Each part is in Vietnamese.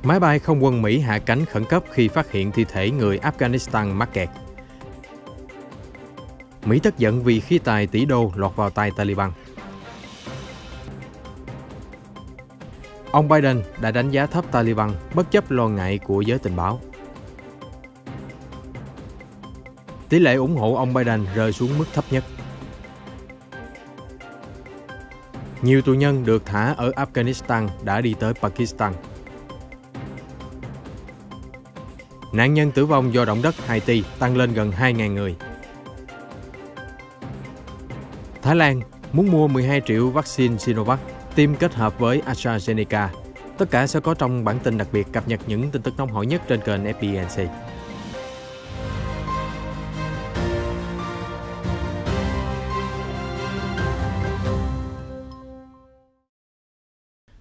Máy bay không quân Mỹ hạ cánh khẩn cấp khi phát hiện thi thể người Afghanistan mắc kẹt. Mỹ tức giận vì khí tài tỷ đô lọt vào tay Taliban. Ông Biden đã đánh giá thấp Taliban bất chấp lo ngại của giới tình báo. Tỷ lệ ủng hộ ông Biden rơi xuống mức thấp nhất. Nhiều tù nhân được thả ở Afghanistan đã đi tới Pakistan. Nạn nhân tử vong do động đất Haiti tăng lên gần 2.000 người. Thái Lan muốn mua 12 triệu vaccine Sinovac, tiêm kết hợp với AstraZeneca. Tất cả sẽ có trong bản tin đặc biệt cập nhật những tin tức nóng hổi nhất trên kênh FBNC.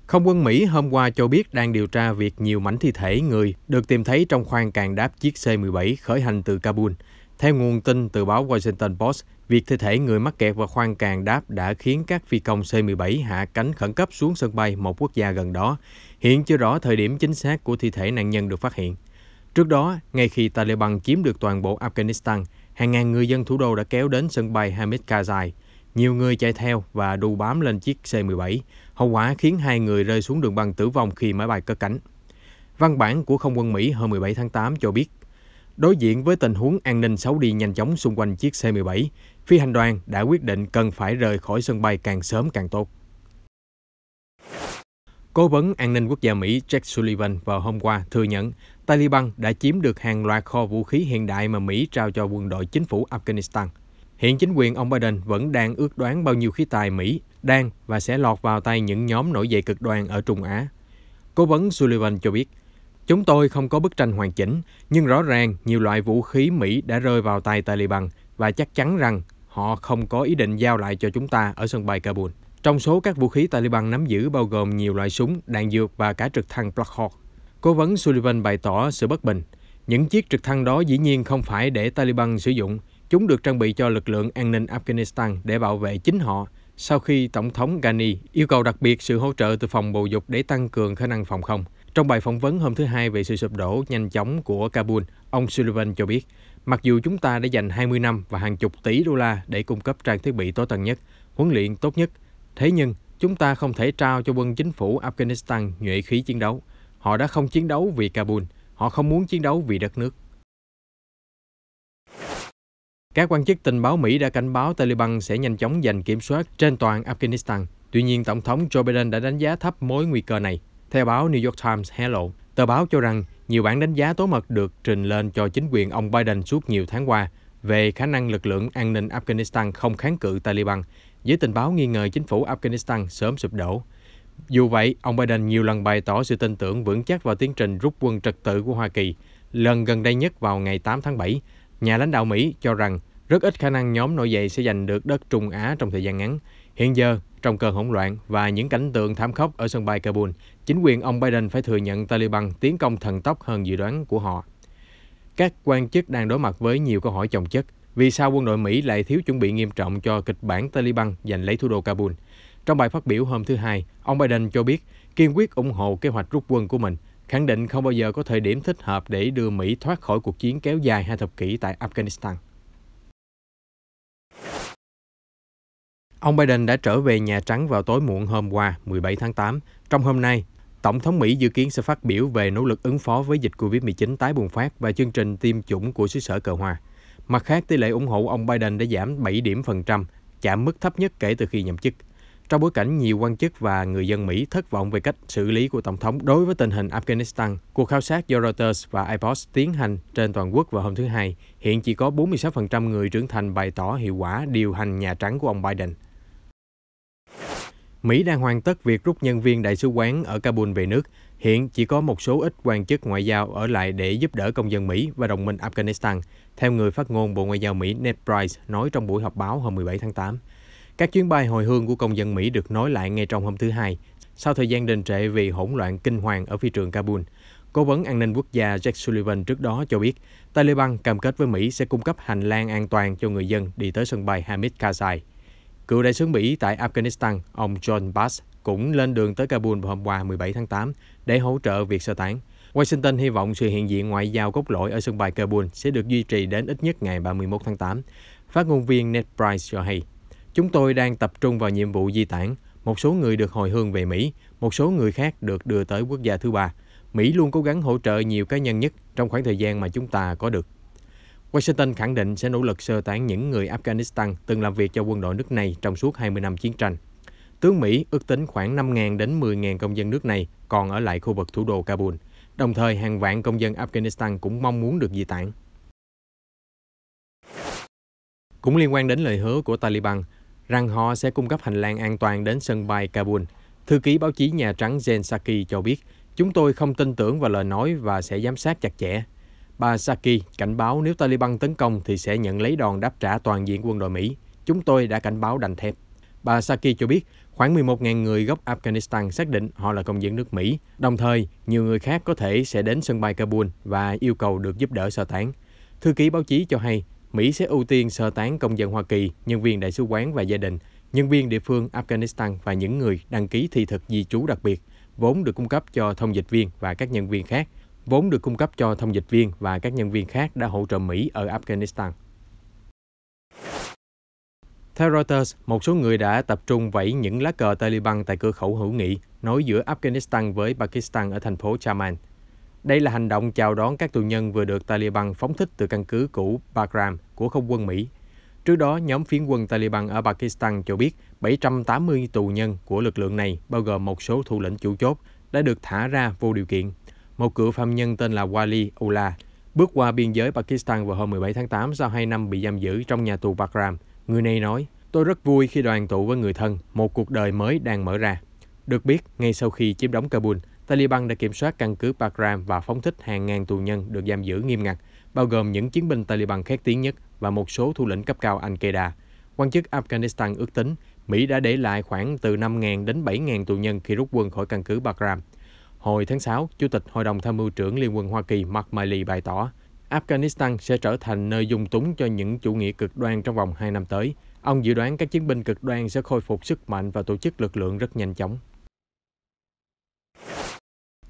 Không quân Mỹ hôm qua cho biết đang điều tra việc nhiều mảnh thi thể người được tìm thấy trong khoang càng đáp chiếc C-17 khởi hành từ Kabul. Theo nguồn tin từ báo Washington Post, việc thi thể người mắc kẹt vào khoang càng đáp đã khiến các phi công C-17 hạ cánh khẩn cấp xuống sân bay một quốc gia gần đó. Hiện chưa rõ thời điểm chính xác của thi thể nạn nhân được phát hiện. Trước đó, ngay khi Taliban chiếm được toàn bộ Afghanistan, hàng ngàn người dân thủ đô đã kéo đến sân bay Hamid Karzai. Nhiều người chạy theo và đu bám lên chiếc C-17. Hậu quả khiến 2 người rơi xuống đường băng tử vong khi máy bay cất cánh. Văn bản của Không quân Mỹ hôm 17 tháng 8 cho biết, đối diện với tình huống an ninh xấu đi nhanh chóng xung quanh chiếc C-17, phi hành đoàn đã quyết định cần phải rời khỏi sân bay càng sớm càng tốt. Cố vấn an ninh quốc gia Mỹ Jake Sullivan vào hôm qua thừa nhận Taliban đã chiếm được hàng loạt kho vũ khí hiện đại mà Mỹ trao cho quân đội chính phủ Afghanistan. Hiện chính quyền ông Biden vẫn đang ước đoán bao nhiêu khí tài Mỹ đang và sẽ lọt vào tay những nhóm nổi dậy cực đoan ở Trung Á. Cố vấn Sullivan cho biết, chúng tôi không có bức tranh hoàn chỉnh, nhưng rõ ràng nhiều loại vũ khí Mỹ đã rơi vào tay Taliban và chắc chắn rằng họ không có ý định giao lại cho chúng ta ở sân bay Kabul. Trong số các vũ khí Taliban nắm giữ bao gồm nhiều loại súng, đạn dược và cả trực thăng Black Hawk. Cố vấn Sullivan bày tỏ sự bất bình. Những chiếc trực thăng đó dĩ nhiên không phải để Taliban sử dụng. Chúng được trang bị cho lực lượng an ninh Afghanistan để bảo vệ chính họ sau khi Tổng thống Ghani yêu cầu đặc biệt sự hỗ trợ từ phòng bầu dục để tăng cường khả năng phòng không. Trong bài phỏng vấn hôm thứ Hai về sự sụp đổ nhanh chóng của Kabul, ông Sullivan cho biết, mặc dù chúng ta đã dành 20 năm và hàng chục tỷ đô la để cung cấp trang thiết bị tối tân nhất, huấn luyện tốt nhất, thế nhưng chúng ta không thể trao cho quân chính phủ Afghanistan nhuệ khí chiến đấu. Họ đã không chiến đấu vì Kabul, họ không muốn chiến đấu vì đất nước. Các quan chức tình báo Mỹ đã cảnh báo Taliban sẽ nhanh chóng giành kiểm soát trên toàn Afghanistan. Tuy nhiên, Tổng thống Joe Biden đã đánh giá thấp mối nguy cơ này. Theo báo New York Times hé lộ, tờ báo cho rằng nhiều bản đánh giá tối mật được trình lên cho chính quyền ông Biden suốt nhiều tháng qua về khả năng lực lượng an ninh Afghanistan không kháng cự Taliban. Giới tình báo nghi ngờ chính phủ Afghanistan sớm sụp đổ. Dù vậy, ông Biden nhiều lần bày tỏ sự tin tưởng vững chắc vào tiến trình rút quân trật tự của Hoa Kỳ. Lần gần đây nhất vào ngày 8 tháng 7, nhà lãnh đạo Mỹ cho rằng rất ít khả năng nhóm nổi dậy sẽ giành được đất Trung Á trong thời gian ngắn. Hiện giờ, trong cơn hỗn loạn và những cảnh tượng thảm khốc ở sân bay Kabul, chính quyền ông Biden phải thừa nhận Taliban tiến công thần tốc hơn dự đoán của họ. Các quan chức đang đối mặt với nhiều câu hỏi chồng chất. Vì sao quân đội Mỹ lại thiếu chuẩn bị nghiêm trọng cho kịch bản Taliban giành lấy thủ đô Kabul? Trong bài phát biểu hôm thứ Hai, ông Biden cho biết kiên quyết ủng hộ kế hoạch rút quân của mình, khẳng định không bao giờ có thời điểm thích hợp để đưa Mỹ thoát khỏi cuộc chiến kéo dài 2 thập kỷ tại Afghanistan. Ông Biden đã trở về Nhà Trắng vào tối muộn hôm qua, 17 tháng 8. Trong hôm nay, Tổng thống Mỹ dự kiến sẽ phát biểu về nỗ lực ứng phó với dịch COVID-19 tái bùng phát và chương trình tiêm chủng của xứ sở cờ hoa. Mặt khác, tỷ lệ ủng hộ ông Biden đã giảm 7 điểm phần trăm, chạm mức thấp nhất kể từ khi nhậm chức. Trong bối cảnh nhiều quan chức và người dân Mỹ thất vọng về cách xử lý của Tổng thống đối với tình hình Afghanistan, cuộc khảo sát do Reuters và Ipsos tiến hành trên toàn quốc vào hôm thứ Hai, hiện chỉ có 46% người trưởng thành bày tỏ hiệu quả điều hành Nhà Trắng của ông Biden. Mỹ đang hoàn tất việc rút nhân viên đại sứ quán ở Kabul về nước. Hiện chỉ có một số ít quan chức ngoại giao ở lại để giúp đỡ công dân Mỹ và đồng minh Afghanistan, theo người phát ngôn Bộ Ngoại giao Mỹ Ned Price nói trong buổi họp báo hôm 17 tháng 8. Các chuyến bay hồi hương của công dân Mỹ được nối lại ngay trong hôm thứ Hai, sau thời gian đình trệ vì hỗn loạn kinh hoàng ở phi trường Kabul. Cố vấn an ninh quốc gia Jake Sullivan trước đó cho biết, Taliban cam kết với Mỹ sẽ cung cấp hành lang an toàn cho người dân đi tới sân bay Hamid Karzai. Cựu đại sứ Mỹ tại Afghanistan, ông John Bass, cũng lên đường tới Kabul vào hôm qua 17 tháng 8 để hỗ trợ việc sơ tán. Washington hy vọng sự hiện diện ngoại giao cốt lõi ở sân bay Kabul sẽ được duy trì đến ít nhất ngày 31 tháng 8. Phát ngôn viên Ned Price cho hay, chúng tôi đang tập trung vào nhiệm vụ di tản. Một số người được hồi hương về Mỹ, một số người khác được đưa tới quốc gia thứ ba. Mỹ luôn cố gắng hỗ trợ nhiều cá nhân nhất trong khoảng thời gian mà chúng ta có được. Washington khẳng định sẽ nỗ lực sơ tán những người Afghanistan từng làm việc cho quân đội nước này trong suốt 20 năm chiến tranh. Tướng Mỹ ước tính khoảng 5.000 đến 10.000 công dân nước này còn ở lại khu vực thủ đô Kabul. Đồng thời, hàng vạn công dân Afghanistan cũng mong muốn được di tản. Cũng liên quan đến lời hứa của Taliban rằng họ sẽ cung cấp hành lang an toàn đến sân bay Kabul, thư ký báo chí Nhà Trắng Jen Psaki cho biết, chúng tôi không tin tưởng vào lời nói và sẽ giám sát chặt chẽ. Bà Psaki cảnh báo nếu Taliban tấn công thì sẽ nhận lấy đòn đáp trả toàn diện quân đội Mỹ. Chúng tôi đã cảnh báo đành thép. Bà Psaki cho biết khoảng 11.000 người gốc Afghanistan xác định họ là công dân nước Mỹ. Đồng thời, nhiều người khác có thể sẽ đến sân bay Kabul và yêu cầu được giúp đỡ sơ tán. Thư ký báo chí cho hay, Mỹ sẽ ưu tiên sơ tán công dân Hoa Kỳ, nhân viên đại sứ quán và gia đình, nhân viên địa phương Afghanistan và những người đăng ký thị thực di trú đặc biệt, vốn được cung cấp cho thông dịch viên và các nhân viên khác đã hỗ trợ Mỹ ở Afghanistan. Theo Reuters, một số người đã tập trung vẫy những lá cờ Taliban tại cửa khẩu hữu nghị nối giữa Afghanistan với Pakistan ở thành phố Chaman. Đây là hành động chào đón các tù nhân vừa được Taliban phóng thích từ căn cứ cũ Bagram của không quân Mỹ. Trước đó, nhóm phiến quân Taliban ở Pakistan cho biết 780 tù nhân của lực lượng này, bao gồm một số thủ lĩnh chủ chốt, đã được thả ra vô điều kiện. Một cựu phạm nhân tên là Wali Ullah bước qua biên giới Pakistan vào hôm 17 tháng 8 sau 2 năm bị giam giữ trong nhà tù Bagram. Người này nói, tôi rất vui khi đoàn tụ với người thân, một cuộc đời mới đang mở ra. Được biết, ngay sau khi chiếm đóng Kabul, Taliban đã kiểm soát căn cứ Bagram và phóng thích hàng ngàn tù nhân được giam giữ nghiêm ngặt, bao gồm những chiến binh Taliban khét tiếng nhất và một số thủ lĩnh cấp cao Al-Qaeda. Quan chức Afghanistan ước tính Mỹ đã để lại khoảng từ 5.000 đến 7.000 tù nhân khi rút quân khỏi căn cứ Bagram. Hồi tháng 6, Chủ tịch Hội đồng Tham mưu trưởng Liên quân Hoa Kỳ Mark Milley bày tỏ Afghanistan sẽ trở thành nơi dung túng cho những chủ nghĩa cực đoan trong vòng 2 năm tới. Ông dự đoán các chiến binh cực đoan sẽ khôi phục sức mạnh và tổ chức lực lượng rất nhanh chóng.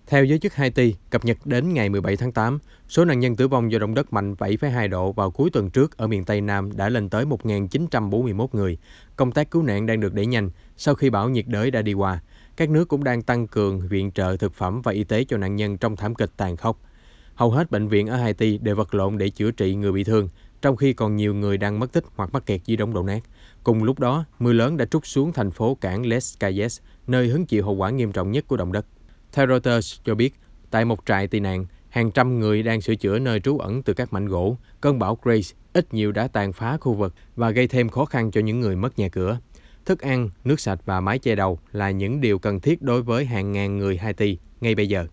Theo giới chức Haiti, cập nhật đến ngày 17 tháng 8, số nạn nhân tử vong do động đất mạnh 7,2 độ vào cuối tuần trước ở miền Tây Nam đã lên tới 1.941 người. Công tác cứu nạn đang được đẩy nhanh sau khi bão nhiệt đới đã đi qua. Các nước cũng đang tăng cường viện trợ thực phẩm và y tế cho nạn nhân trong thảm kịch tàn khốc. Hầu hết bệnh viện ở Haiti đều vật lộn để chữa trị người bị thương, trong khi còn nhiều người đang mất tích hoặc mắc kẹt dưới đống đổ nát. Cùng lúc đó, mưa lớn đã trút xuống thành phố cảng Les Cayes, nơi hứng chịu hậu quả nghiêm trọng nhất của động đất. Theo Reuters cho biết, tại một trại tị nạn, hàng trăm người đang sửa chữa nơi trú ẩn từ các mảnh gỗ. Cơn bão Grace ít nhiều đã tàn phá khu vực và gây thêm khó khăn cho những người mất nhà cửa. Thức ăn, nước sạch và mái che đầu là những điều cần thiết đối với hàng ngàn người Haiti ngay bây giờ.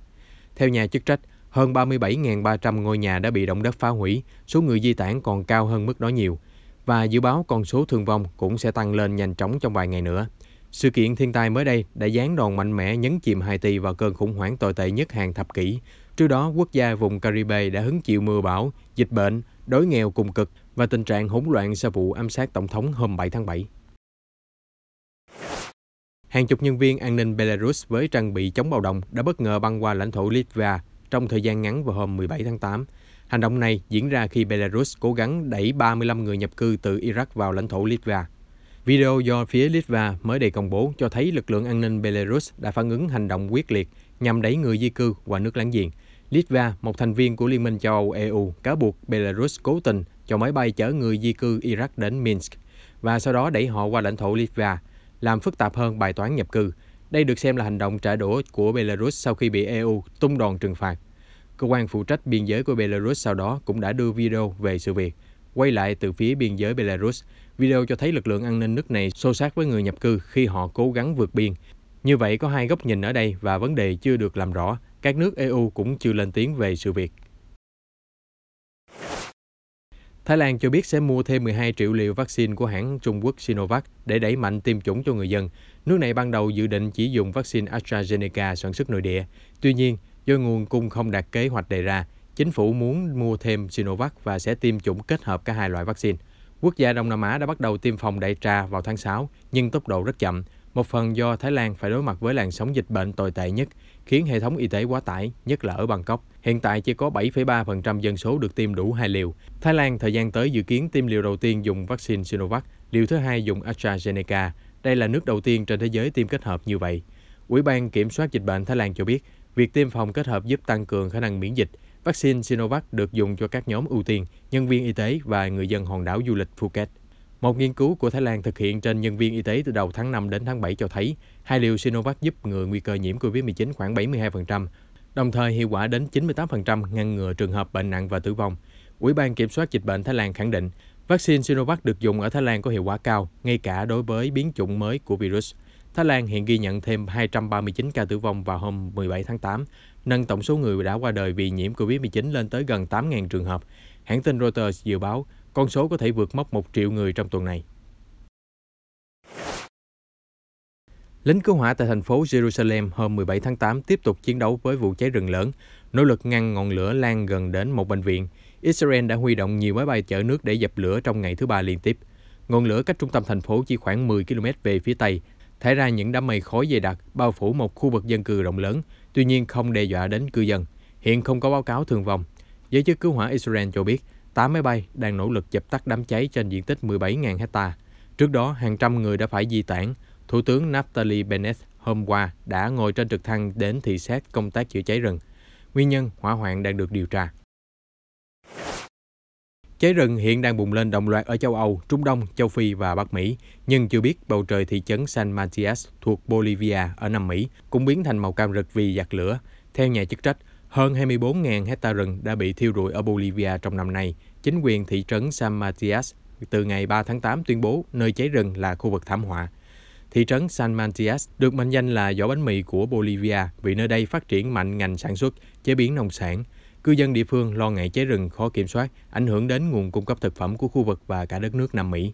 Theo nhà chức trách, hơn 37.300 ngôi nhà đã bị động đất phá hủy, số người di tản còn cao hơn mức đó nhiều. Và dự báo con số thương vong cũng sẽ tăng lên nhanh chóng trong vài ngày nữa. Sự kiện thiên tai mới đây đã giáng đòn mạnh mẽ nhấn chìm Haiti vào cơn khủng hoảng tồi tệ nhất hàng thập kỷ. Trước đó, quốc gia vùng Caribe đã hứng chịu mưa bão, dịch bệnh, đói nghèo cùng cực và tình trạng hỗn loạn sau vụ ám sát tổng thống hôm 7 tháng 7. Hàng chục nhân viên an ninh Belarus với trang bị chống bạo động đã bất ngờ băng qua lãnh thổ Litva trong thời gian ngắn vào hôm 17 tháng 8. Hành động này diễn ra khi Belarus cố gắng đẩy 35 người nhập cư từ Iraq vào lãnh thổ Litva. Video do phía Litva mới đây công bố cho thấy lực lượng an ninh Belarus đã phản ứng hành động quyết liệt nhằm đẩy người di cư qua nước láng giềng. Litva, một thành viên của Liên minh châu Âu EU, cáo buộc Belarus cố tình cho máy bay chở người di cư Iraq đến Minsk và sau đó đẩy họ qua lãnh thổ Litva, làm phức tạp hơn bài toán nhập cư. Đây được xem là hành động trả đũa của Belarus sau khi bị EU tung đòn trừng phạt. Cơ quan phụ trách biên giới của Belarus sau đó cũng đã đưa video về sự việc. Quay lại từ phía biên giới Belarus, video cho thấy lực lượng an ninh nước này xô xát với người nhập cư khi họ cố gắng vượt biên. Như vậy có hai góc nhìn ở đây và vấn đề chưa được làm rõ. Các nước EU cũng chưa lên tiếng về sự việc. Thái Lan cho biết sẽ mua thêm 12 triệu liều vaccine của hãng Trung Quốc Sinovac để đẩy mạnh tiêm chủng cho người dân. Nước này ban đầu dự định chỉ dùng vaccine AstraZeneca sản xuất nội địa. Tuy nhiên, do nguồn cung không đạt kế hoạch đề ra, chính phủ muốn mua thêm Sinovac và sẽ tiêm chủng kết hợp cả hai loại vaccine. Quốc gia Đông Nam Á đã bắt đầu tiêm phòng đại trà vào tháng 6, nhưng tốc độ rất chậm. Một phần do Thái Lan phải đối mặt với làn sóng dịch bệnh tồi tệ nhất, khiến hệ thống y tế quá tải, nhất là ở Bangkok. Hiện tại chỉ có 7,3% dân số được tiêm đủ 2 liều. Thái Lan thời gian tới dự kiến tiêm liều đầu tiên dùng vaccine Sinovac, liều thứ hai dùng AstraZeneca. Đây là nước đầu tiên trên thế giới tiêm kết hợp như vậy. Ủy ban Kiểm soát Dịch bệnh Thái Lan cho biết, việc tiêm phòng kết hợp giúp tăng cường khả năng miễn dịch. Vaccine Sinovac được dùng cho các nhóm ưu tiên, nhân viên y tế và người dân hòn đảo du lịch Phuket. Một nghiên cứu của Thái Lan thực hiện trên nhân viên y tế từ đầu tháng 5 đến tháng 7 cho thấy 2 liều Sinovac giúp ngừa nguy cơ nhiễm COVID-19 khoảng 72%, đồng thời hiệu quả đến 98% ngăn ngừa trường hợp bệnh nặng và tử vong. Ủy ban Kiểm soát Dịch bệnh Thái Lan khẳng định, vaccine Sinovac được dùng ở Thái Lan có hiệu quả cao, ngay cả đối với biến chủng mới của virus. Thái Lan hiện ghi nhận thêm 239 ca tử vong vào hôm 17 tháng 8, nâng tổng số người đã qua đời vì nhiễm COVID-19 lên tới gần 8.000 trường hợp. Hãng tin Reuters dự báo con số có thể vượt mốc 1 triệu người trong tuần này. Lính cứu hỏa tại thành phố Jerusalem hôm 17 tháng 8 tiếp tục chiến đấu với vụ cháy rừng lớn, nỗ lực ngăn ngọn lửa lan gần đến một bệnh viện. Israel đã huy động nhiều máy bay chở nước để dập lửa trong ngày thứ ba liên tiếp. Ngọn lửa cách trung tâm thành phố chỉ khoảng 10 km về phía tây, thải ra những đám mây khói dày đặc bao phủ một khu vực dân cư rộng lớn, tuy nhiên không đe dọa đến cư dân. Hiện không có báo cáo thương vong. Giới chức cứu hỏa Israel cho biết 8 máy bay đang nỗ lực dập tắt đám cháy trên diện tích 17.000 hectare. Trước đó, hàng trăm người đã phải di tản. Thủ tướng Naftali Bennett hôm qua đã ngồi trên trực thăng đến thị sát công tác chữa cháy rừng. Nguyên nhân hỏa hoạn đang được điều tra. Cháy rừng hiện đang bùng lên đồng loạt ở châu Âu, Trung Đông, châu Phi và Bắc Mỹ, nhưng chưa biết bầu trời thị trấn San Matias thuộc Bolivia ở Nam Mỹ cũng biến thành màu cam rực vì giặc lửa. Theo nhà chức trách, hơn 24.000 hecta rừng đã bị thiêu rụi ở Bolivia trong năm nay. Chính quyền thị trấn San Matias từ ngày 3 tháng 8 tuyên bố nơi cháy rừng là khu vực thảm họa. Thị trấn San Matias được mệnh danh là giỏ bánh mì của Bolivia vì nơi đây phát triển mạnh ngành sản xuất, chế biến nông sản. Cư dân địa phương lo ngại cháy rừng khó kiểm soát, ảnh hưởng đến nguồn cung cấp thực phẩm của khu vực và cả đất nước Nam Mỹ.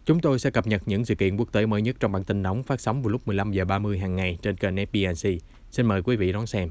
Chúng tôi sẽ cập nhật những sự kiện quốc tế mới nhất trong bản tin nóng phát sóng vào lúc 15 giờ 30 hàng ngày trên kênh FBNC. Xin mời quý vị đón xem.